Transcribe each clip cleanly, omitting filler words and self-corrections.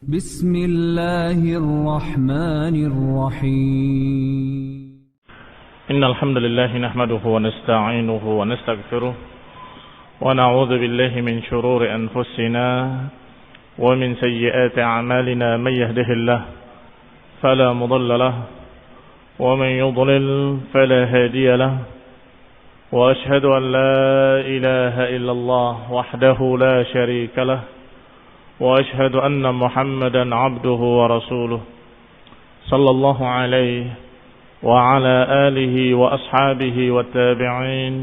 بسم الله الرحمن الرحيم إن الحمد لله نحمده ونستعينه ونستغفره ونعوذ بالله من شرور أنفسنا ومن سيئات أعمالنا. من يهده الله فلا مضل له ومن يضلل فلا هادي له، وأشهد أن لا إله إلا الله وحده لا شريك له، وأشهد أن محمدا عبده ورسوله صلى الله عليه وعلى آله وأصحابه والتابعين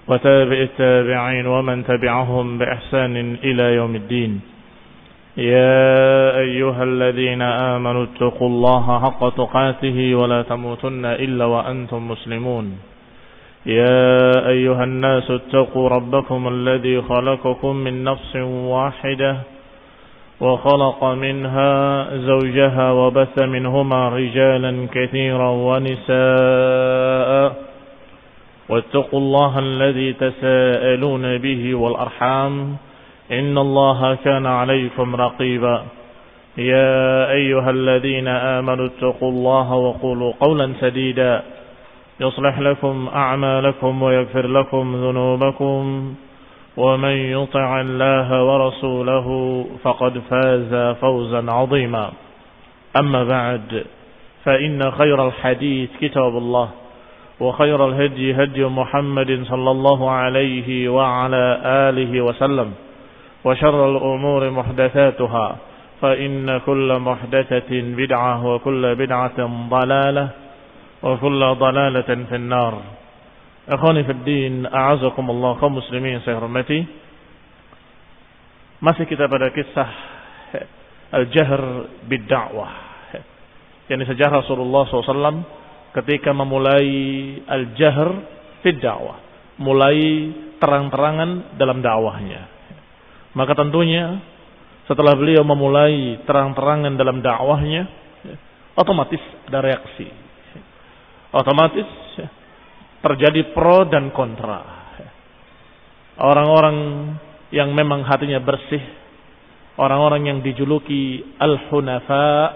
وتابع التابعين ومن تبعهم بإحسان إلى يوم الدين. يا أيها الذين آمنوا اتقوا الله حق تقاته ولا تموتن إلا وأنتم مسلمون. يا أيها الناس اتقوا ربكم الذي خلقكم من نفس واحدة وخلق منها زوجها وبث منهما رجالا كثيرا ونساء، واتقوا الله الذي تساءلون به والأرحام إن الله كان عليكم رقيبا. يا أيها الذين آمنوا اتقوا الله وقولوا قولا سديدا يصلح لكم أعمالكم ويغفر لكم ذنوبكم، ومن يطع الله ورسوله فقد فاز فوزا عظيما. أما بعد، فإن خير الحديث كتاب الله، وخير الهدي هدي محمد صلى الله عليه وعلى آله وسلم، وشر الأمور محدثاتها، فإن كل محدثة بدعة وكل بدعة ضلالة وكل ضلالة في النار. Akhwani fid din, a'azakumullah, kaum muslimin saya hormati. Masih kita pada kisah al-jahr bid-da'wah, yakni sejarah Rasulullah SAW ketika memulai al-jahr bid-da'wah, mulai terang-terangan dalam dakwahnya. Maka tentunya setelah beliau memulai terang-terangan dalam dakwahnya, otomatis ada reaksi, otomatis terjadi pro dan kontra. Orang-orang yang memang hatinya bersih, orang-orang yang dijuluki al-hunafa,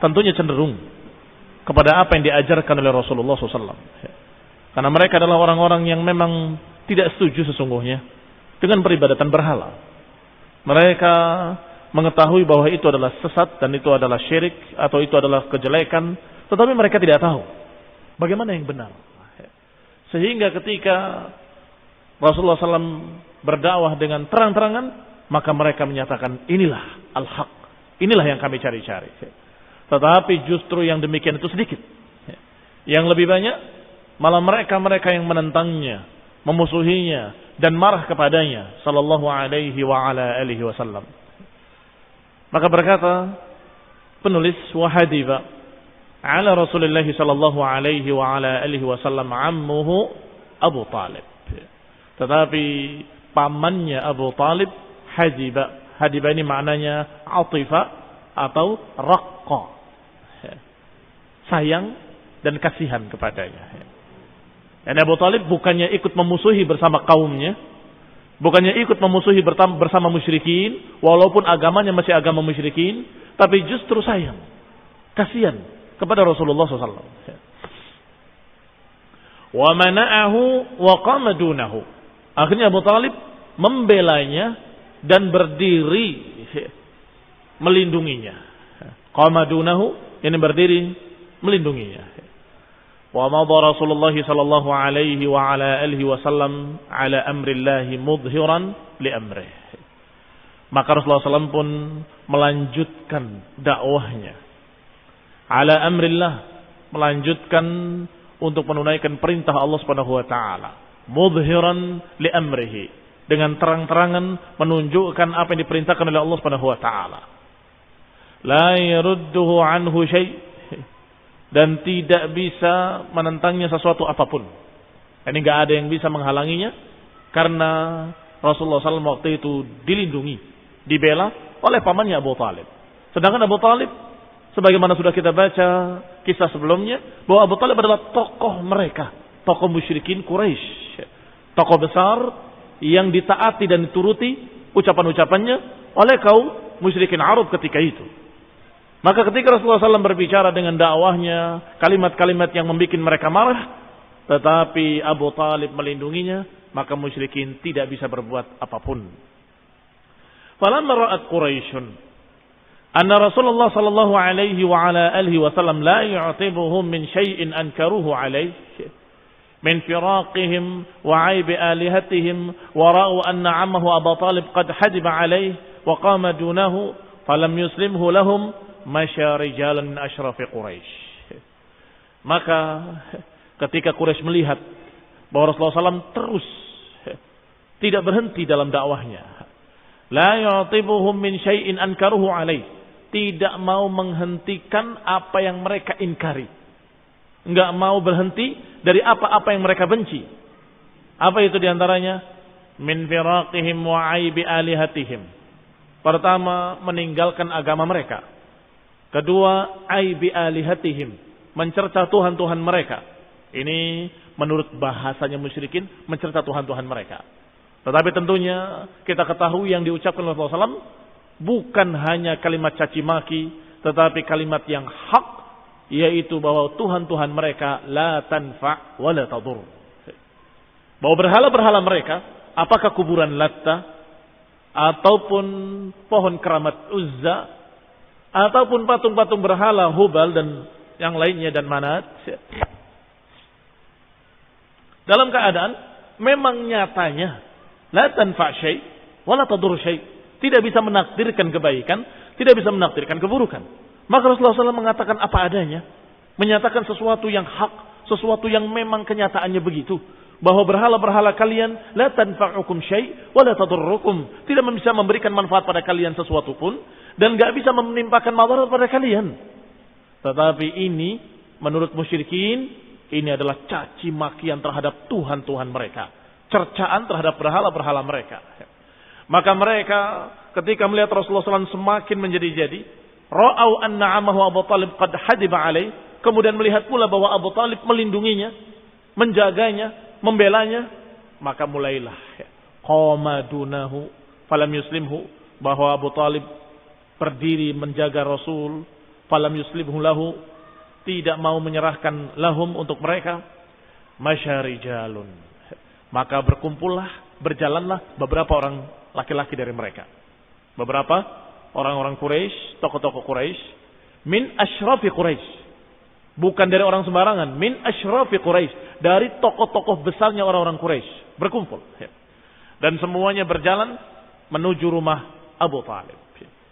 tentunya cenderung kepada apa yang diajarkan oleh Rasulullah SAW. Karena mereka adalah orang-orang yang memang tidak setuju sesungguhnya dengan peribadatan berhala. Mereka mengetahui bahwa itu adalah sesat dan itu adalah syirik atau itu adalah kejelekan, tetapi mereka tidak tahu bagaimana yang benar. Sehingga ketika Rasulullah SAW berdakwah dengan terang-terangan, maka mereka menyatakan inilah al-haq, inilah yang kami cari-cari. Tetapi justru yang demikian itu sedikit. Yang lebih banyak malah mereka-mereka yang menentangnya, memusuhinya dan marah kepadanya sallallahu alaihi wa ala alihi wasallam. Maka berkata penulis, wahadiba ala Rasulullah sallallahu alaihi wa ala alihi wasallam ammuhu Abu Talib. Tetapi pamannya Abu Talib hajiba. Hajiba ini maknanya atifa atau raqqa, sayang dan kasihan kepadanya. Dan Abu Talib bukannya ikut memusuhi bersama kaumnya, bukannya ikut memusuhi bersama musyrikin, walaupun agamanya masih agama musyrikin, tapi justru sayang, kasihan kepada Rasulullah SAW. Wa mana'ahu wa qama dunahu. Akhirnya Abu Talib membelanya dan berdiri melindunginya. Qama dunahu, ini berdiri melindunginya. Wa madha Rasulullah sallallahu alaihi wa ala alihi wasallam ala amrillahi mudhiran li amrih. Maka Rasulullah SAW pun melanjutkan dakwahnya ala amrillah, melanjutkan untuk menunaikan perintah Allah Subhanahu wa taala, mudhiran li amrihi, dengan terang-terangan menunjukkan apa yang diperintahkan oleh Allah Subhanahu wa taala. La yarudduhu anhu syai', dan tidak bisa menentangnya sesuatu apapun. Ini enggak ada yang bisa menghalanginya karena Rasulullah SAW waktu itu dilindungi, dibela oleh pamannya Abu Talib. Sedangkan Abu Talib, sebagaimana sudah kita baca kisah sebelumnya, bahwa Abu Talib adalah tokoh mereka, tokoh musyrikin Quraisy, tokoh besar yang ditaati dan dituruti ucapan-ucapannya oleh kaum musyrikin Arab ketika itu. Maka ketika Rasulullah SAW berbicara dengan dakwahnya, kalimat-kalimat yang membuat mereka marah, tetapi Abu Talib melindunginya, maka musyrikin tidak bisa berbuat apapun. Falamma ra'at Quraisyun anna Rasulullah sallallahu alaihi wa ala alihi wasallam la yu'tibuhum min syai'in ankaruhu alaihi min firaqihim wa 'aibi alihatihim wa ra'u anna 'ammahu Abu Talib qad hadiba alaihi wa qama dunahu falam yuslimhu lahum masya rijalan min asyrafi Quraisy. Maka ketika Quraisy melihat bahwa Rasulullah SAW terus tidak berhenti dalam dakwahnya, la yu'tibuhum min syai'in ankaruhu alaih, tidak mau menghentikan apa yang mereka ingkari, enggak mau berhenti dari apa-apa yang mereka benci. Apa itu diantaranya? Min firaqihim wa 'aibi alihatihim. Pertama, meninggalkan agama mereka. Kedua, 'aibi alihatihim, mencerca Tuhan-Tuhan mereka. Ini menurut bahasanya musyrikin, mencerca Tuhan-Tuhan mereka. Tetapi tentunya kita ketahui yang diucapkan oleh Rasulullah SAW bukan hanya kalimat caci maki, tetapi kalimat yang hak, yaitu bahwa Tuhan-Tuhan mereka la tanfa' wa la tadur. Bahwa berhala-berhala mereka, apakah kuburan Latta, ataupun pohon keramat Uzza, ataupun patung-patung berhala Hubal dan yang lainnya dan Manat, dalam keadaan memang nyatanya la tanfa' syai' wa la tadur syai', tidak bisa menakdirkan kebaikan, tidak bisa menakdirkan keburukan. Maka Rasulullah SAW mengatakan apa adanya, menyatakan sesuatu yang hak, sesuatu yang memang kenyataannya begitu, bahwa berhala-berhala kalian la tanfa'ukum syai' wa la tadurrukum, tidak bisa memberikan manfaat pada kalian sesuatu pun, dan enggak bisa menimpakan madarat pada kalian. Tetapi ini menurut musyrikin, ini adalah caci makian terhadap Tuhan-Tuhan mereka, cercaan terhadap berhala-berhala mereka. Maka mereka ketika melihat Rasulullah SAW semakin menjadi-jadi, ra'au anna 'amahu Abu Talib qad hadiba alaih, kemudian melihat pula bahwa Abu Talib melindunginya, menjaganya, membelanya, maka mulailah qama dunahu falam yuslimhu, bahwa Abu Talib berdiri menjaga Rasul, falam yuslimhu lahu, tidak mau menyerahkan lahum untuk mereka, masyarijalun, maka berkumpullah, berjalanlah beberapa orang laki-laki dari mereka, beberapa orang-orang Quraisy, tokoh-tokoh Quraisy, min asyrafi Quraisy, bukan dari orang sembarangan, min asyrafi Quraisy, dari tokoh-tokoh besarnya orang-orang Quraisy berkumpul, dan semuanya berjalan menuju rumah Abu Talib.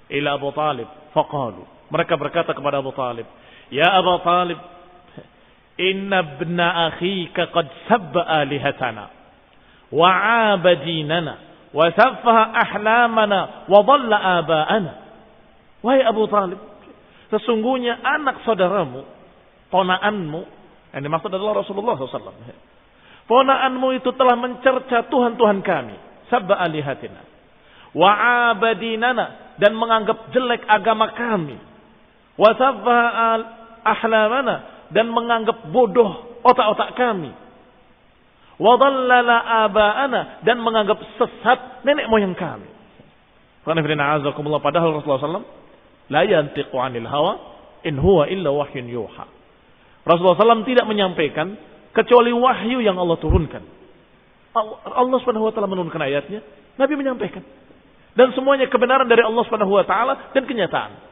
Ila Abu Talib faqalu, mereka berkata kepada Abu Talib, ya Abu Talib, inna ibna akhika qad sabba alihatana wa 'abadinana wa saffaha ahlamana wa dhalla aba'ana. Wahai Abu Talib, sesungguhnya anak saudaramu, ponaanmu, yang dimaksud adalah Rasulullah SAW, ponaanmu itu telah mencerca Tuhan-Tuhan kami, sabba alihatina wa 'abadinana, dan menganggap jelek agama kami, wa saffaha ahlamana, dan menganggap bodoh otak-otak kami, wa dhallala aba'ana, dan menganggap sesat nenek moyang kami. Padahal Rasulullah SAW la yantiqu 'anil hawa in huwa illa wahyun yuha. Rasulullah SAW tidak menyampaikan kecuali wahyu yang Allah turunkan. Allah Subhanahu wa taala menurunkan ayatnya, Nabi menyampaikan. Dan semuanya kebenaran dari Allah Subhanahu wa taala dan kenyataan.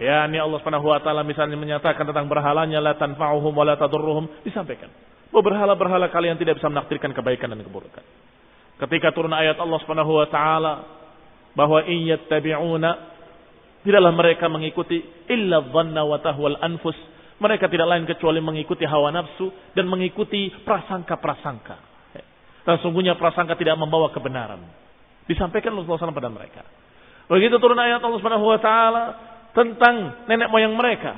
Ya, ini Allah Subhanahu wa taala misalnya menyatakan tentang berhalanya la tanfa'uhum wa la tadurruhum, disampaikan bahwa berhala-berhala kalian tidak bisa menakdirkan kebaikan dan keburukan. Ketika turun ayat Allah Subhanahu wa taala bahwa in yattabi'una, tidaklah mereka mengikuti illa dhanna wa tahwal anfus, mereka tidak lain kecuali mengikuti hawa nafsu dan mengikuti prasangka-prasangka. Sesungguhnya prasangka tidak membawa kebenaran. Disampaikan Rasulullah SAW pada mereka. Begitu turun ayat Allah Subhanahu wa taala tentang nenek moyang mereka,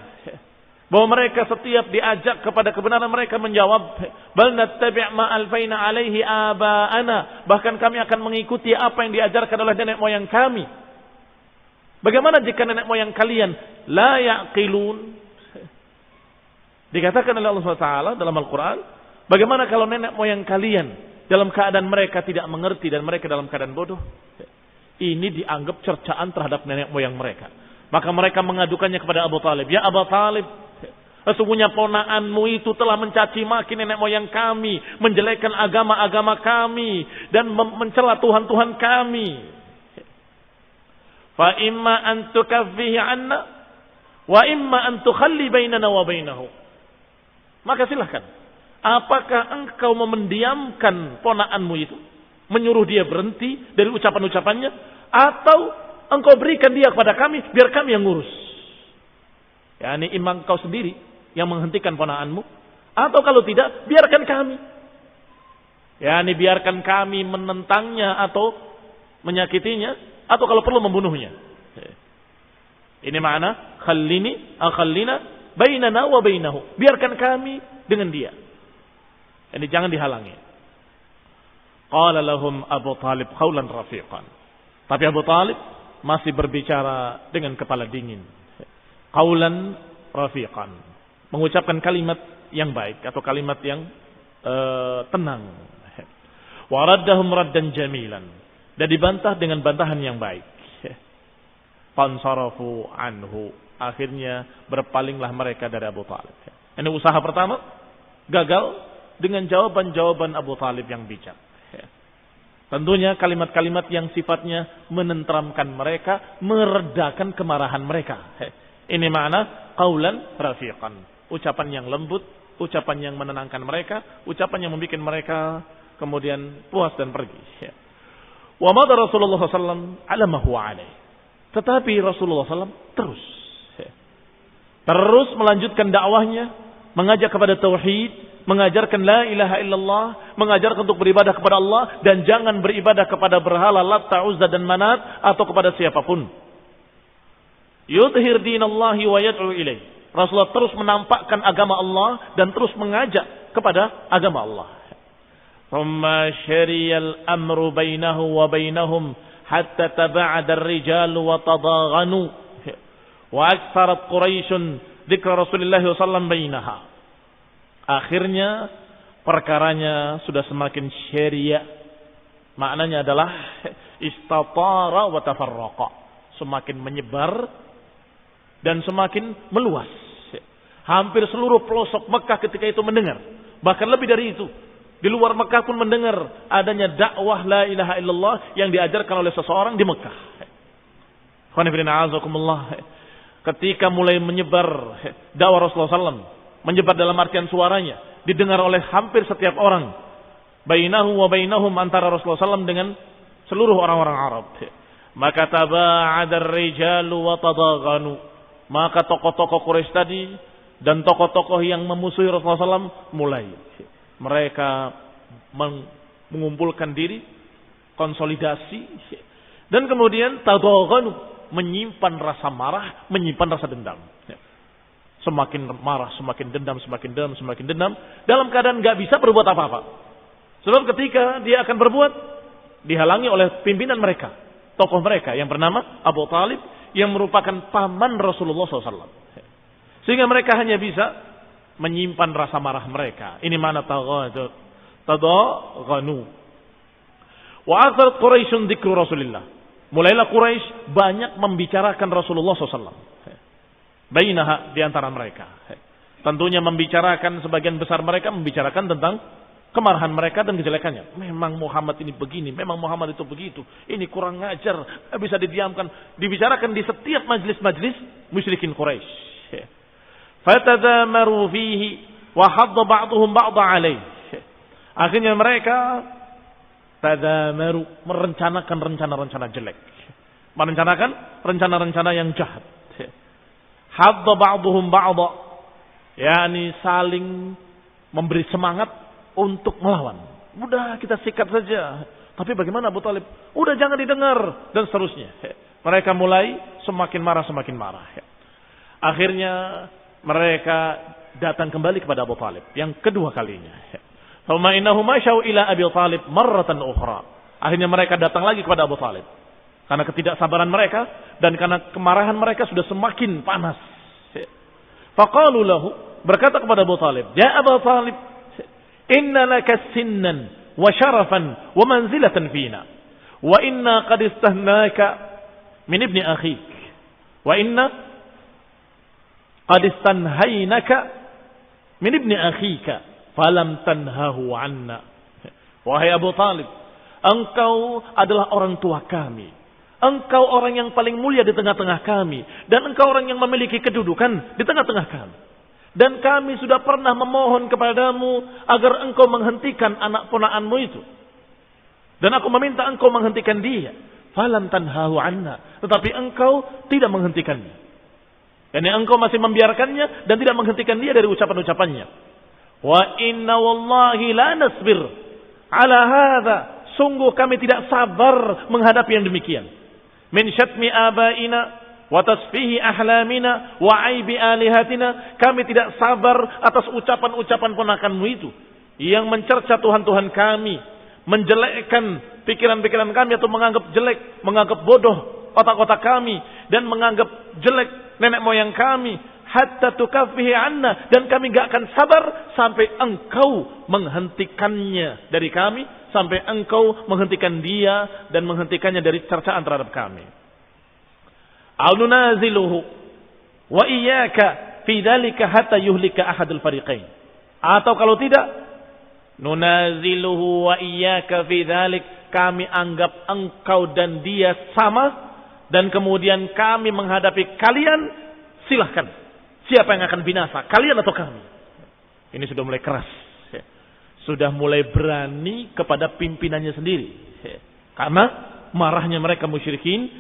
bahwa mereka setiap diajak kepada kebenaran mereka menjawab, bal nattabi' ma alfaina alaihi aba'ana, bahkan kami akan mengikuti apa yang diajarkan oleh nenek moyang kami. Bagaimana jika nenek moyang kalian la yaqilun? Dikatakan oleh Allah SWT dalam Al-Quran, bagaimana kalau nenek moyang kalian dalam keadaan mereka tidak mengerti dan mereka dalam keadaan bodoh? Ini dianggap cercaan terhadap nenek moyang mereka. Maka mereka mengadukannya kepada Abu Talib. Ya Abu Talib, sesungguhnya ponaanmu itu telah mencaci maki nenek moyang kami, menjelekkan agama-agama kami, dan mencela Tuhan-Tuhan kami. Fa imma an tukaffihi anna, wa imma an tukhalli bainana wa bainahu. Maka silahkan. Apakah engkau mendiamkan ponaanmu itu, menyuruh dia berhenti dari ucapan-ucapannya, atau engkau berikan dia kepada kami, biar kami yang ngurus. Ya, ini imam kau sendiri yang menghentikan ponaanmu, atau kalau tidak, biarkan kami. Ya, ini biarkan kami menentangnya atau menyakitinya, atau kalau perlu membunuhnya. Ini makna khallina bainana wa bainahu. Biarkan kami dengan dia. Ini jangan dihalangi. Qala lahum Abu Talib qawlan rafiqan. Tapi Abu Talib masih berbicara dengan kepala dingin. Qawlan rafiqan. Mengucapkan kalimat yang baik atau kalimat yang tenang. Wa raddahum raddan jamilan. Dan dibantah dengan bantahan yang baik. Fansarafu anhu. Akhirnya berpalinglah mereka dari Abu Talib. Ini usaha pertama gagal dengan jawaban-jawaban Abu Talib yang bijak. Tentunya kalimat-kalimat yang sifatnya menenteramkan mereka, meredakan kemarahan mereka. Ini makna qaulan rafiqan. Ucapan yang lembut, ucapan yang menenangkan mereka, ucapan yang membuat mereka kemudian puas dan pergi. Wa madha Rasulullah SAW ala ma huwa alaih. Tetapi Rasulullah SAW terus melanjutkan dakwahnya, mengajak kepada tauhid, mengajarkan la ilaha illallah, mengajarkan untuk beribadah kepada Allah dan jangan beribadah kepada berhala Lat, Uzza dan Manat atau kepada siapapun. Yudhhir dinallahi wa yad'u ilaih. Rasulullah terus menampakkan agama Allah dan terus mengajak kepada agama Allah. Thumma syariyal amru bainahu wa bainahum hatta taba'ada ar-rijalu wa tadaghanu wa aktsarat Quraisyun dzikra Rasulullah sallallahu alaihi wasallam bainaha. Akhirnya perkaranya sudah semakin syariah. Maknanya adalah istatara wa tafarraqa. Semakin menyebar dan semakin meluas. Hampir seluruh pelosok Mekah ketika itu mendengar. Bahkan lebih dari itu. Di luar Mekah pun mendengar adanya dakwah la ilaha illallah yang diajarkan oleh seseorang di Mekah. Ketika mulai menyebar dakwah Rasulullah SAW, menyebar dalam artian suaranya, didengar oleh hampir setiap orang. Bainahu wa bainahum, antara Rasulullah SAW dengan seluruh orang-orang Arab. Maka taba'adar rijalu wa tadaghanu. Maka tokoh-tokoh Quraisy tadi dan tokoh-tokoh yang memusuhi Rasulullah SAW mulai. Mereka mengumpulkan diri, konsolidasi, dan kemudian tadaghanu, menyimpan rasa marah, menyimpan rasa dendam. Semakin marah, semakin dendam, semakin dendam, semakin dendam. Dalam keadaan gak bisa berbuat apa-apa. Sebab ketika dia akan berbuat, dihalangi oleh pimpinan mereka. Tokoh mereka yang bernama Abu Talib, yang merupakan paman Rasulullah SAW. Sehingga mereka hanya bisa menyimpan rasa marah mereka. Ini mana tadaghanu. Wa aktsarat Quraisyun dzikru Rasulillah. Mulailah Quraisy banyak membicarakan Rasulullah SAW. Bainaha, di antara mereka. Tentunya membicarakan, sebagian besar mereka membicarakan tentang kemarahan mereka dan kejelekannya. Memang Muhammad ini begini, memang Muhammad itu begitu. Ini kurang ngajar, bisa didiamkan. Dibicarakan di setiap majlis-majlis musyrikin Quraisy. Fatadamaru fihi wa hadda ba'dhum ba'dha alaih. Akhirnya mereka tadamaru, merencanakan rencana-rencana jelek. Merencanakan rencana-rencana yang jahat. Hadda ba'dhum ba'dha, yakni saling memberi semangat untuk melawan. Udah kita sikat saja. Tapi bagaimana Abu Talib? Udah jangan didengar dan seterusnya. Mereka mulai semakin marah, semakin marah. Akhirnya mereka datang kembali kepada Abu Talib yang kedua kalinya. Thumma innahum masyaw ila Abi Talib marratan ukhra. Akhirnya mereka datang lagi kepada Abu Talib. Karena ketidaksabaran mereka dan karena kemarahan mereka sudah semakin panas. Faqalu lahu, berkata kepada Abu Talib, "Ya Abu Talib, inna laka sinnan wa syarafan wa manzilatan fina, Wa inna qad istahnaka min ibni akhik. Wa inna qad istanhaynaka min ibni akhika falam tanhahu anna. Wahai Abu Talib, engkau adalah orang tua kami. Engkau orang yang paling mulia di tengah-tengah kami. Dan engkau orang yang memiliki kedudukan di tengah-tengah kami. Dan kami sudah pernah memohon kepadamu agar engkau menghentikan anak ponakanmu itu. Dan aku meminta engkau menghentikan dia. Falam tanhahu anna. Tetapi engkau tidak menghentikannya. Dan engkau masih membiarkannya dan tidak menghentikan dia dari ucapan-ucapannya. Wa inna wallahi la nasbir ala hadha. Sungguh kami tidak sabar menghadapi yang demikian. Min syatmi abaina wa tasfihi ahlamina wa aibi alihatina. Kami tidak sabar atas ucapan-ucapan ponakanmu itu yang mencerca Tuhan-Tuhan kami, menjelekkan pikiran-pikiran kami atau menganggap jelek, menganggap bodoh otak-otak kami dan menganggap jelek nenek moyang kami. Hatta tukaffihi anna. Dan kami gak akan sabar sampai engkau menghentikannya dari kami, sampai engkau menghentikan dia dan menghentikannya dari cercaan terhadap kami. Au nunaziluhu wa iyyaka fi dzalika hatta yuhlika ahadul fariqain. Atau kalau tidak, nunaziluhu wa iyyaka fi dzalik, kami anggap engkau dan dia sama dan kemudian kami menghadapi kalian, silahkan. Siapa yang akan binasa, kalian atau kami? Ini sudah mulai keras. Sudah mulai berani kepada pimpinannya sendiri. Karena marahnya mereka musyrikin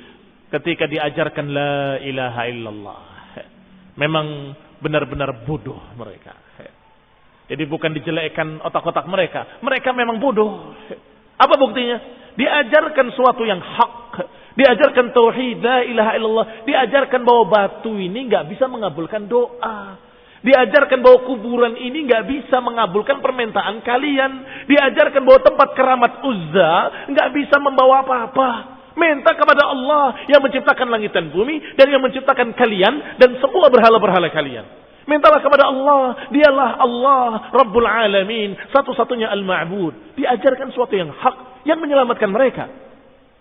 ketika diajarkan la ilaha illallah. Memang benar-benar bodoh mereka. Jadi bukan dijelekkan otak-otak mereka. Mereka memang bodoh. Apa buktinya? Diajarkan suatu yang hak. Diajarkan tauhid la ilaha illallah. Diajarkan bahwa batu ini gak bisa mengabulkan doa. Diajarkan bahwa kuburan ini gak bisa mengabulkan permintaan kalian. Diajarkan bahwa tempat keramat Uzza gak bisa membawa apa-apa. Minta kepada Allah yang menciptakan langit dan bumi dan yang menciptakan kalian dan semua berhala-berhala kalian. Mintalah kepada Allah. Dialah Allah Rabbul Alamin, satu-satunya Al-Ma'bud. Diajarkan sesuatu yang hak yang menyelamatkan mereka.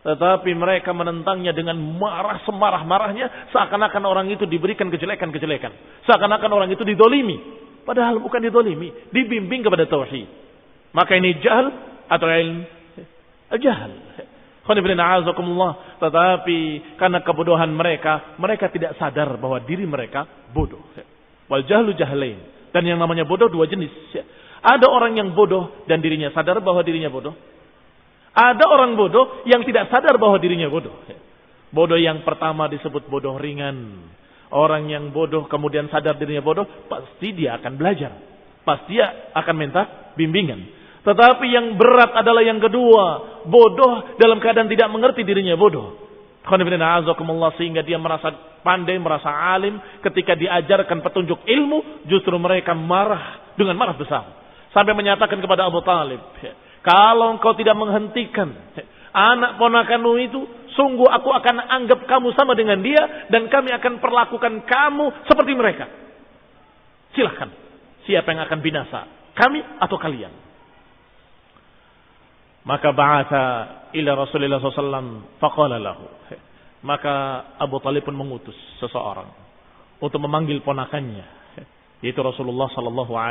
Tetapi mereka menentangnya dengan marah semarah-marahnya, seakan-akan orang itu diberikan kejelekan-kejelekan. Seakan-akan orang itu didolimi. Padahal bukan didolimi, dibimbing kepada tauhid. Maka ini jahal atau ilm? Jahal. Tetapi karena kebodohan mereka, mereka tidak sadar bahwa diri mereka bodoh. Wal jahlu jahlain. Dan yang namanya bodoh dua jenis. Ada orang yang bodoh dan dirinya sadar bahwa dirinya bodoh. Ada orang bodoh yang tidak sadar bahwa dirinya bodoh. Bodoh yang pertama disebut bodoh ringan. Orang yang bodoh kemudian sadar dirinya bodoh, pasti dia akan belajar. Pasti dia akan minta bimbingan. Tetapi yang berat adalah yang kedua. Bodoh dalam keadaan tidak mengerti dirinya bodoh. Sehingga dia merasa pandai, merasa alim. Ketika diajarkan petunjuk ilmu, justru mereka marah dengan marah besar. Sampai menyatakan kepada Abu Talib, kalau engkau tidak menghentikan anak ponakanmu itu, sungguh aku akan anggap kamu sama dengan dia dan kami akan perlakukan kamu seperti mereka. Silahkan. Siapa yang akan binasa? Kami atau kalian? Maka ba'atha ila Rasulullah SAW faqala lahu. Maka Abu Talib pun mengutus seseorang untuk memanggil ponakannya, yaitu Rasulullah SAW.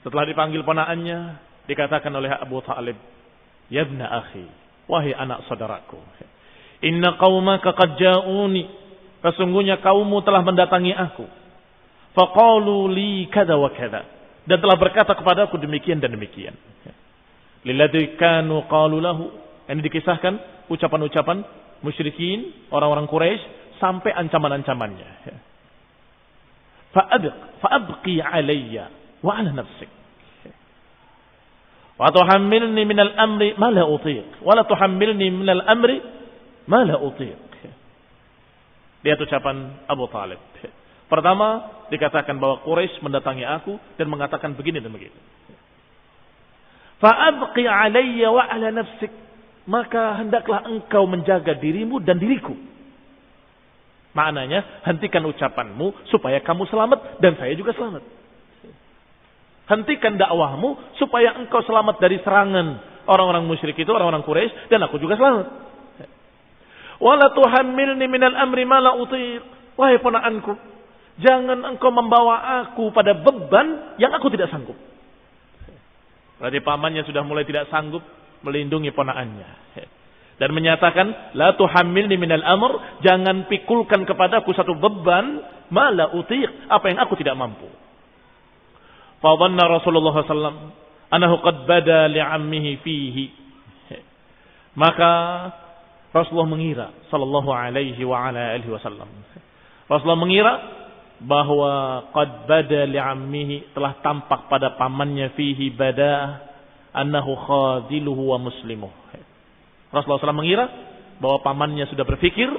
Setelah dipanggil ponakannya, dikatakan oleh Abu Talib, ya ibna akhi, wahai anak saudaraku, inna qaumaka qad ja'uni, sesungguhnya kaummu telah mendatangi aku, faqalu li kada wa kada, dan telah berkata kepadaku demikian dan demikian. Lilladzi kanu qalu lahu, ini dikisahkan ucapan-ucapan musyrikin, orang-orang Quraisy sampai ancaman-ancamannya. Fa'abqi alayya wa ala nafsik. Wa tuhammilni minal amri ma la utiq. Wa la tuhammilni minal amri ma la utiq. Lihat ucapan Abu Talib. Pertama, dikatakan bahwa Quraisy mendatangi aku dan mengatakan begini dan begitu. Fa'abqi alayya wa ala nafsik. Maka hendaklah engkau menjaga dirimu dan diriku. Maknanya, hentikan ucapanmu supaya kamu selamat dan saya juga selamat. Hentikan dakwahmu supaya engkau selamat dari serangan Orang-orang musyrik itu orang-orang Quraisy dan aku juga selamat. Wala tuhammilni minal amri ma la utiq. Wahai ponakanku, jangan engkau membawa aku pada beban yang aku tidak sanggup. Berarti pamannya sudah mulai tidak sanggup melindungi ponakannya. Dan menyatakan, la tuhammilni minal amr, jangan pikulkan kepadaku satu beban, ma la utiq, apa yang aku tidak mampu. Fa dhanna Rasulullah sallallahu alaihi wasallam annahu qad bada li'ammihi fihi. Maka Rasulullah mengira sallallahu alaihi wa ala alihi wasallam. Rasulullah mengira bahwa qad bada li'ammihi, telah tampak pada pamannya fihi bada annahu khadiluhu wa muslimuh. Rasulullah SAW mengira bahwa pamannya sudah berpikir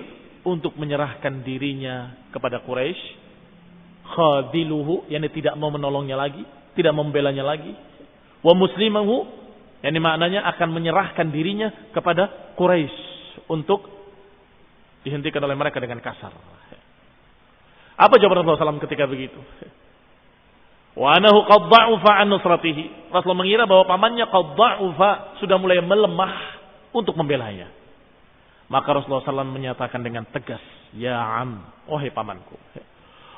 untuk menyerahkan dirinya kepada Quraisy. Khadiluhu, yakni tidak mau menolongnya lagi, tidak membelanya lagi. Wa muslimuhu, yakni maknanya akan menyerahkan dirinya kepada Quraisy untuk dihentikan oleh mereka dengan kasar. Apa jawaban Rasulullah SAW ketika begitu? Wa anahu qad dha'ufa an nusratihi. Rasulullah mengira bahwa pamannya qad dha'ufa, sudah mulai melemah untuk membelanya. Maka Rasulullah SAW menyatakan dengan tegas, ya am, wahai pamanku,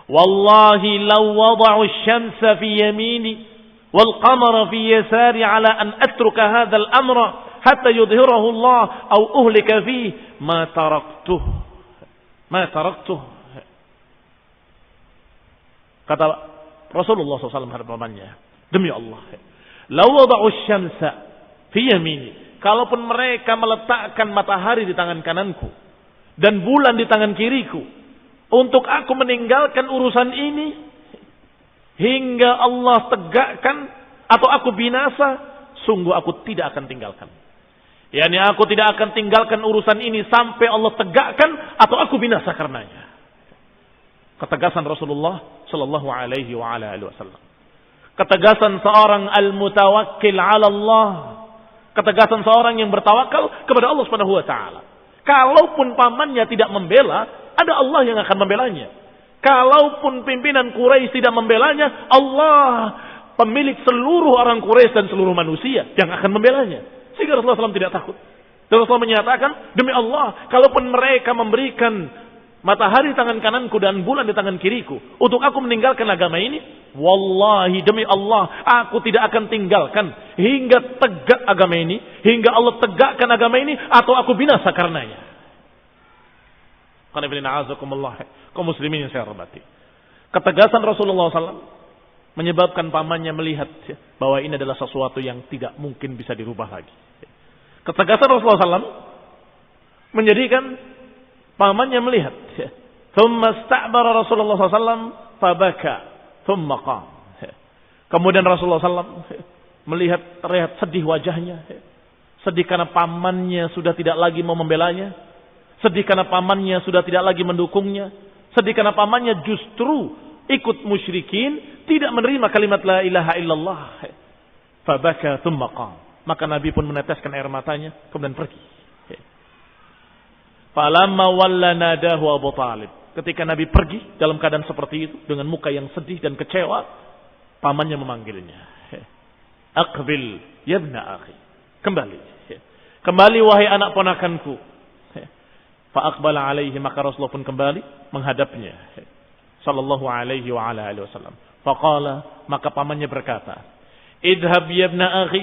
wallahi law wada'u asy-syamsa fi yamini wal qamara fi yasari ala an atruka hadzal amra hatta yudhhirahu Allah aw uhlika fihi ma taraktuh. Kata Rasulullah SAW terhadap pamannya, demi Allah, law wada'u asy-syamsa fi yamini, kalaupun mereka meletakkan matahari di tangan kananku dan bulan di tangan kiriku untuk aku meninggalkan urusan ini hingga Allah tegakkan atau aku binasa, sungguh aku tidak akan tinggalkan. Yani aku tidak akan tinggalkan urusan ini sampai Allah tegakkan atau aku binasa karenanya. Ketegasan Rasulullah sallallahu alaihi wa ala alihi wasallam. Ketegasan seorang al-mutawakkil 'ala Allah. Ketegasan seorang yang bertawakal kepada Allah Subhanahu wa taala. Kalaupun pamannya tidak membela, ada Allah yang akan membelanya. Kalaupun pimpinan Quraisy tidak membelanya, Allah, pemilik seluruh orang Quraisy dan seluruh manusia, yang akan membelanya. Sehingga Rasulullah SAW tidak takut. Dan Rasulullah menyatakan, demi Allah, kalaupun mereka memberikan matahari di tangan kananku dan bulan di tangan kiriku untuk aku meninggalkan agama ini, wallahi demi Allah, aku tidak akan tinggalkan hingga tegak agama ini, hingga Allah tegakkan agama ini atau aku binasa karenanya. Kaum muslimin yang saya hormati, ketegasan Rasulullah SAW menyebabkan pamannya melihat bahwa ini adalah sesuatu yang tidak mungkin bisa dirubah lagi. Ketegasan Rasulullah SAW menjadikan pamannya melihat. Thumma ista'bara Rasulullah SAW fabaka thumma qam. Kemudian Rasulullah SAW melihat terlihat sedih wajahnya. Sedih karena pamannya sudah tidak lagi mau membelanya. Sedih karena pamannya sudah tidak lagi mendukungnya. Sedih karena pamannya justru ikut musyrikin, tidak menerima kalimat la ilaha illallah. Fabaka thumma qam. Maka Nabi pun meneteskan air matanya kemudian pergi. Falamma walla nadahu Abu Talib. Ketika Nabi pergi dalam keadaan seperti itu dengan muka yang sedih dan kecewa, pamannya memanggilnya. Aqbil ya ibna akhi. Kembali. Kembali wahai anak ponakanku. Fa aqbala alaihi, maka Rasulullah pun kembali menghadapnya. Sallallahu alaihi wa ala alihi wasallam. Faqala, maka pamannya berkata, "Idhhab ya ibna akhi,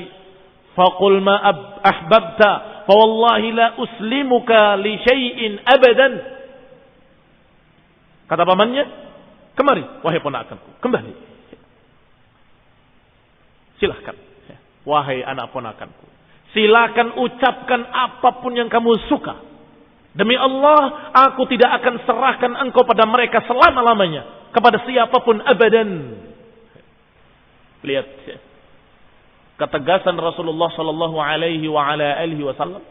faqul ma ahbabta. Fawallahi la uslimuka li syai'in abadan." Kata pamannya, kemari wahai ponakanku, kembali. Silahkan wahai anak ponakanku, silakan ucapkan apapun yang kamu suka. Demi Allah, aku tidak akan serahkan engkau pada mereka selama-lamanya, kepada siapapun abadan. Lihat ketegasan Rasulullah sallallahu alaihi wa ala alihi wasallam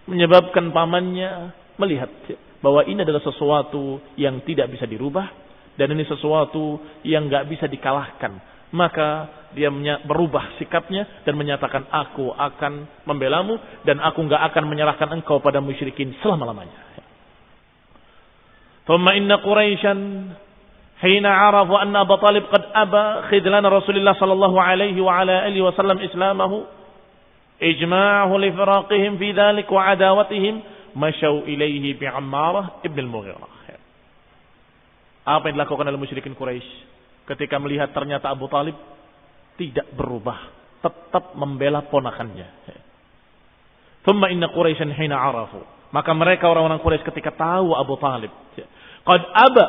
menyebabkan pamannya melihat bahwa ini adalah sesuatu yang tidak bisa dirubah dan ini sesuatu yang enggak bisa dikalahkan. Maka dia berubah sikapnya dan menyatakan, aku akan membelamu dan aku enggak akan menyerahkan engkau pada musyrikin selama-lamanya. Thumma inna Quraisyan hina arafu anna Abu Talib qad aba khidlan Rasulullah sallallahu alaihi wa ala alihi wasallam islamahu ijma'ahu li firaqihim fi dzalik wa adawatihim masyau ilaihi bi Ammarah ibn al-Mughirah. Apa yang dilakukan oleh musyrikin Quraisy ketika melihat ternyata Abu Talib tidak berubah, tetap membela ponakannya. Thumma inna Quraisyan hina arafu. Maka mereka orang-orang Quraisy ketika tahu Abu Talib qad aba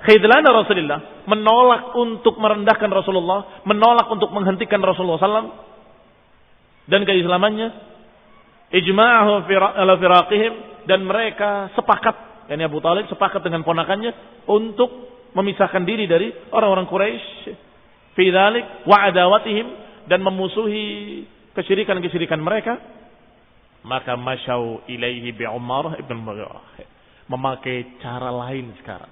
khidlan Rasulullah, menolak untuk merendahkan Rasulullah, menolak untuk menghentikan Rasulullah SAW dan keislamannya, ijma'ahu ala firaqihim, dan mereka sepakat, yakni Abu Talib sepakat dengan ponakannya untuk memisahkan diri dari orang-orang Quraisy fi dzalik wa adawatihim, dan memusuhi kesyirikan-kesyirikan mereka. Maka masyau ilaihi bi Ammarah ibn al-Mughirah, memakai cara lain sekarang.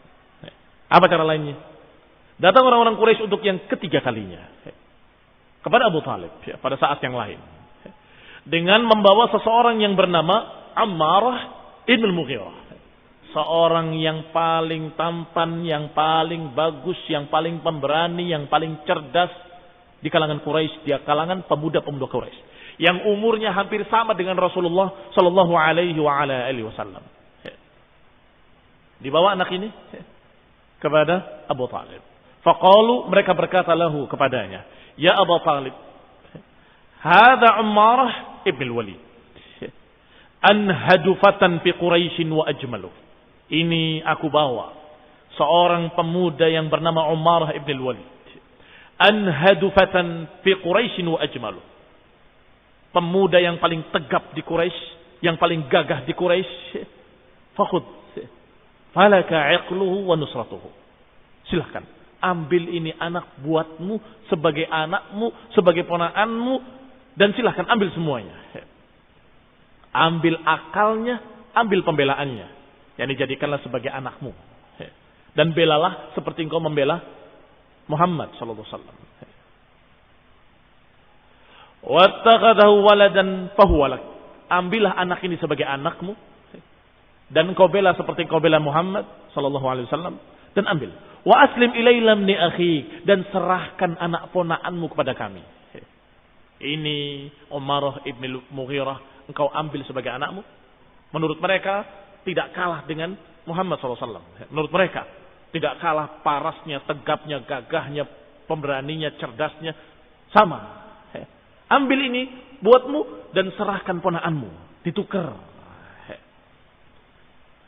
Apa cara lainnya? Datang orang-orang Quraisy untuk yang ketiga kalinya kepada Abu Talib pada saat yang lain, dengan membawa seseorang yang bernama Ammarah ibn al-Mughirah, seorang yang paling tampan, yang paling bagus, yang paling pemberani, yang paling cerdas di kalangan Quraisy, di kalangan pemuda-pemuda Quraisy, yang umurnya hampir sama dengan Rasulullah sallallahu alaihi wasallam. Dibawa anak ini kepada Abu Talib. Faqalu, mereka berkata lahu kepadanya, ya Abu Talib, hadza Ammarah ibn al-Walid, anhadu fatan fi Quraisy wa ajmalu. Ini aku bawa seorang pemuda yang bernama Ammarah ibn al-Walid, anhadu fatan fi Quraisy wa ajmalu. Pemuda yang paling tegap di Quraisy, yang paling gagah di Quraisy. Fakhud falaka 'iqluhu wa nusratuhu. Silahkan ambil ini anak buatmu, sebagai anakmu, sebagai ponakanmu, dan silahkan ambil semuanya. Ambil akalnya, ambil pembelaannya. Yani jadikanlah sebagai anakmu, dan belalah seperti engkau membela Muhammad sallallahu alaihi wasallam. Wattakhadahu waladan fahuwa lak. Ambillah anak ini sebagai anakmu, dan engkau bela seperti engkau bela Muhammad sallallahu alaihi wasallam, dan ambil. Wa aslim ilayya min akhi, dan serahkan anak ponakanmu kepada kami. Ini Ammarah ibn al-Mughirah, engkau ambil sebagai anakmu. Menurut mereka tidak kalah dengan Muhammad SAW. Menurut mereka tidak kalah parasnya, tegapnya, gagahnya, pemberaninya, cerdasnya, sama. Ambil ini buatmu dan serahkan ponakanmu, ditukar.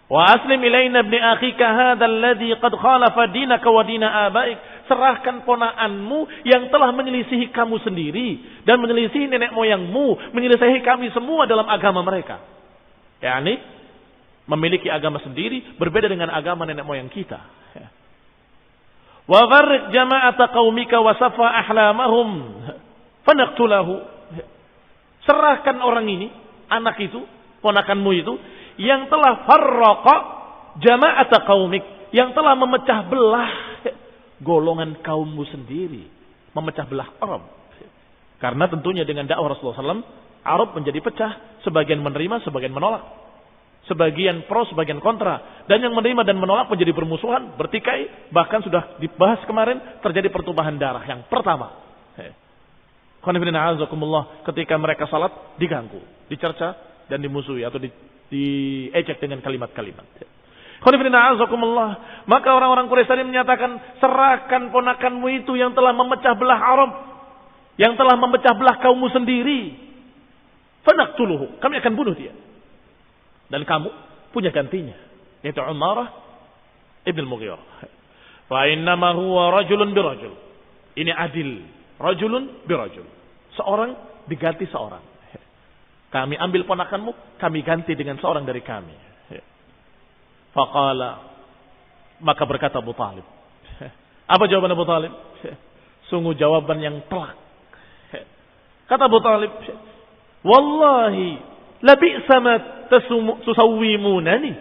Wa aslim ilaina ibni akhika hadzal ladzi qad khalafa dinaka wa dina abaik. Serahkan ponakanmu yang telah menyelisihi kamu sendiri dan menyelisihi nenek moyangmu, menyelisihi kami semua dalam agama mereka. yakni memiliki agama sendiri berbeda dengan agama nenek moyang kita. Wa gharriq jama'ata qaumika wa safa ahlamahum fanaqtulahu. Serahkan orang ini, anak itu, ponakanmu itu yang telah farraqa jama'ata qaumik, yang telah memecah belah golongan kaummu sendiri, memecah belah Arab. Karena tentunya dengan dakwah Rasulullah SAW, Arab menjadi pecah, sebagian menerima, sebagian menolak. Sebagian pro, sebagian kontra. Dan yang menerima dan menolak menjadi bermusuhan, bertikai. Bahkan sudah dibahas kemarin, terjadi pertumpahan darah yang pertama. Ketika mereka salat, diganggu, dicerca, dan dimusuhi atau diejek dengan kalimat-kalimat. Maka orang-orang Quraisy tadi menyatakan, serahkan ponakanmu itu yang telah memecah belah Arab, yang telah memecah belah kaummu sendiri. Fanaqtuluhu, kami akan bunuh dia. Dan kamu punya gantinya, yaitu Ammarah ibn al-Mughirah. Fa innama huwa rajulun birajul. Ini adil, rajulun birajul. Seorang diganti seorang. Kami ambil ponakanmu, kami ganti dengan seorang dari kami. Faqala, maka berkata Abu Talib. Apa jawaban Abu Talib? Sungguh jawaban yang telak. Kata Abu Talib, wallahi labi'sa ma tusawwimunani.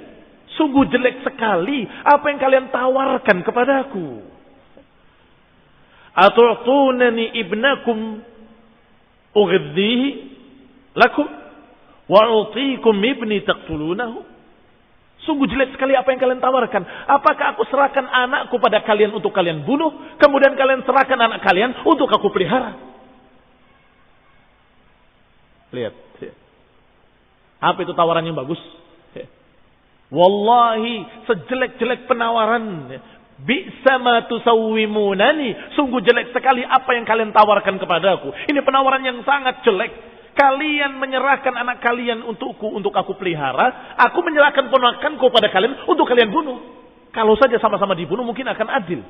Sungguh jelek sekali apa yang kalian tawarkan kepadaku. Atu'tunani ibnakum ughidhihi lakum wa utiikum ibni taqtulunahu. Sungguh jelek sekali apa yang kalian tawarkan. Apakah aku serahkan anakku pada kalian untuk kalian bunuh, kemudian kalian serahkan anak kalian untuk aku pelihara? Lihat. Apa itu tawaran yang bagus? Wallahi, sejelek-jelek penawaran. Bi'sa ma tusawwimunani. Sungguh jelek sekali apa yang kalian tawarkan kepadaku. Ini penawaran yang sangat jelek. Kalian menyerahkan anak kalian untukku, untuk aku pelihara. Aku menyerahkan ponakanku pada kalian untuk kalian bunuh. Kalau saja sama-sama dibunuh mungkin akan adil.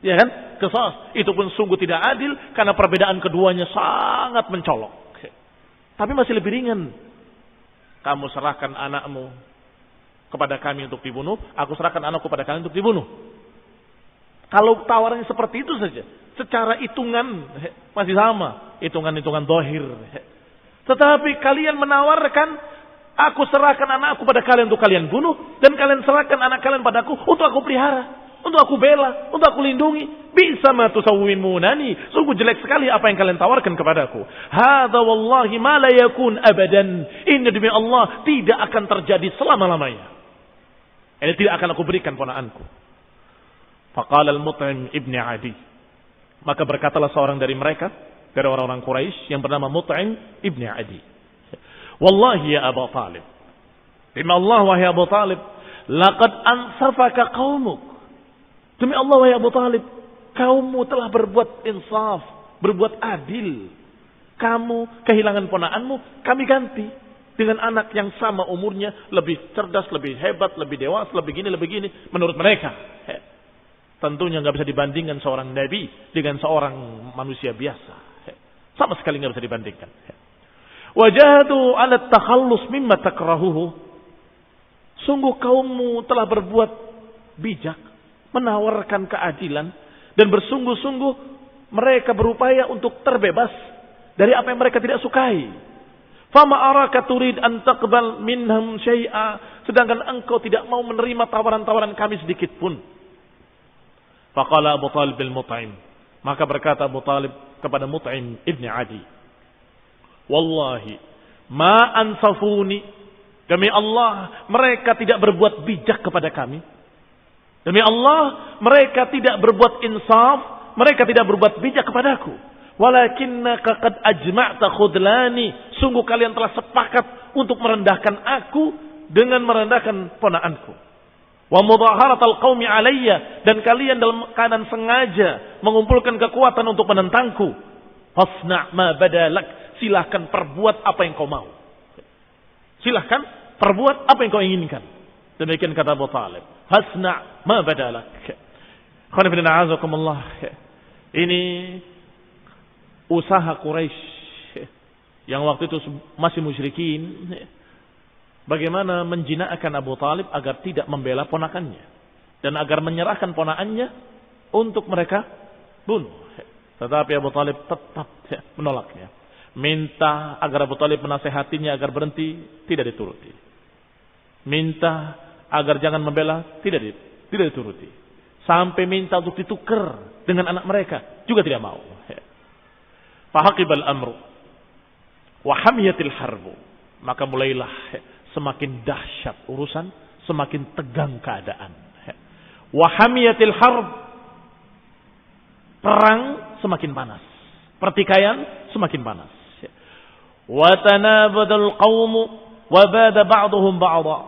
Ya kan? Qisas. Itu pun sungguh tidak adil karena perbedaan keduanya sangat mencolok. Tapi masih lebih ringan. Kamu serahkan anakmu kepada kami untuk dibunuh, aku serahkan anakku kepada kalian untuk dibunuh. Kalau tawarannya seperti itu saja, secara hitungan masih sama, hitungan-hitungan zahir. Tetapi kalian menawarkan, aku serahkan anakku pada kalian untuk kalian bunuh, dan kalian serahkan anak kalian padaku untuk aku pelihara, untuk aku bela, untuk aku lindungi. Bisa ma tusawwimunani. Sungguh jelek sekali apa yang kalian tawarkan kepadaku. Hadza wallahi ma la yakun abadan. Ini demi Allah tidak akan terjadi selama-lamanya. Ini tidak akan aku berikan ponakanku. Faqala al-Mut'im ibn Adi. Maka berkatalah seorang dari mereka, dari orang-orang Quraisy yang bernama Mut'im ibn Adi. Wallahi ya Abu Talib. Demi Allah wahai Abu Talib, laqad ansafaka qaumuk. Demi Allah wahai Abu Talib, kaummu telah berbuat insaf, berbuat adil. Kamu kehilangan ponakanmu, kami ganti dengan anak yang sama umurnya, lebih cerdas, lebih hebat, lebih dewasa, lebih gini menurut mereka. Tentunya nggak bisa dibandingkan seorang nabi dengan seorang manusia biasa. Sama sekali nggak bisa dibandingkan. Wajahadu ala takhallus mimma takrahuhu. Sungguh kaummu telah berbuat bijak, menawarkan keadilan, dan bersungguh-sungguh mereka berupaya untuk terbebas dari apa yang mereka tidak sukai. Fama araka turid an taqbal minhum syai'a. Sedangkan engkau tidak mau menerima tawaran-tawaran kami sedikit pun. Faqala Abu Talib bil Mut'im. Maka berkata Abu Talib kepada Mut'im ibn Adi. Wallahi ma ansafuni. Demi Allah mereka tidak berbuat bijak kepada kami. Demi Allah mereka tidak berbuat insaf. Mereka tidak berbuat bijak kepadaku. Walakinnaka qad ajma'ta khudlani. Sungguh kalian telah sepakat untuk merendahkan aku dengan merendahkan ponakanku. Wa mudaharatal qaumi alayya. Dan kalian dalam keadaan sengaja mengumpulkan kekuatan untuk menentangku. Fasna' ma badalak. Silahkan perbuat apa yang kau mau. Silahkan perbuat apa yang kau inginkan. Demikian kata Abu Talib. Fasna' ma badalak. Khonifidina azakumullah. Ini usaha Quraisy yang waktu itu masih musyrikin, bagaimana menjinakkan Abu Talib agar tidak membela ponakannya dan agar menyerahkan ponakannya untuk mereka bunuh. Tetapi Abu Talib tetap menolaknya. Minta agar Abu Talib menasehatinya agar berhenti, tidak dituruti. Minta agar jangan membela, tidak dituruti. Sampai minta untuk ditukar dengan anak mereka, juga tidak mau. Fahaqibal amru wa hamiyatil harbu. Maka mulailah semakin dahsyat urusan, semakin tegang keadaan. Wa hamiyatil harb. Perang semakin panas. Pertikaian semakin panas. Wa tanabadul qaumu wa bada ba'dhum ba'dha.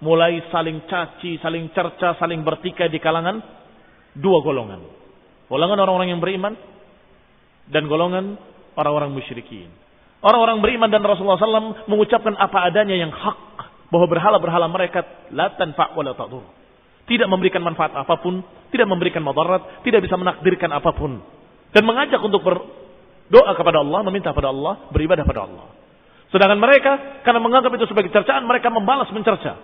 Mulai saling caci, saling cerca, saling bertikai di kalangan dua golongan. Golongan orang-orang yang beriman dan golongan orang-orang musyrikin. Orang-orang beriman dan Rasulullah SAW mengucapkan apa adanya yang hak. Bahwa berhala-berhala mereka la tanfa' wa la tadur. Tidak memberikan manfaat apapun. Tidak memberikan madarat. Tidak bisa menakdirkan apapun. Dan mengajak untuk berdoa kepada Allah. Meminta pada Allah. Beribadah pada Allah. Sedangkan mereka karena menganggap itu sebagai cercaan. Mereka membalas mencerca.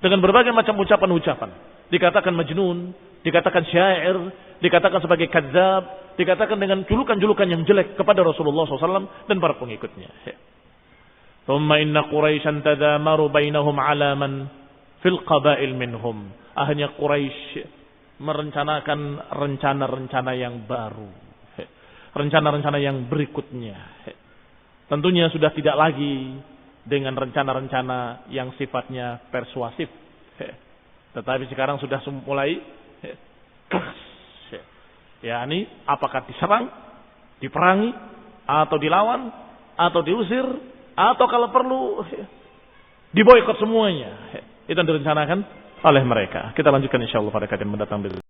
Dengan berbagai macam ucapan-ucapan. Dikatakan majnun. Dikatakan syair. Dikatakan sebagai kadzab. Dikatakan dengan julukan-julukan yang jelek kepada Rasulullah SAW dan para pengikutnya. Thumma inna Quraisyan tadamaru bainahum alaman fil qabail minhum. Akhirnya Quraisy merencanakan rencana-rencana yang baru. Rencana-rencana yang berikutnya. Tentunya sudah tidak lagi dengan rencana-rencana yang sifatnya persuasif. Tetapi sekarang sudah mulai keras. yakni apakah diserang, diperangi, atau dilawan, atau diusir, Atau kalau perlu diboikot semuanya. Itu yang direncanakan oleh mereka. Kita lanjutkan insyaallah pada kajian mendatang.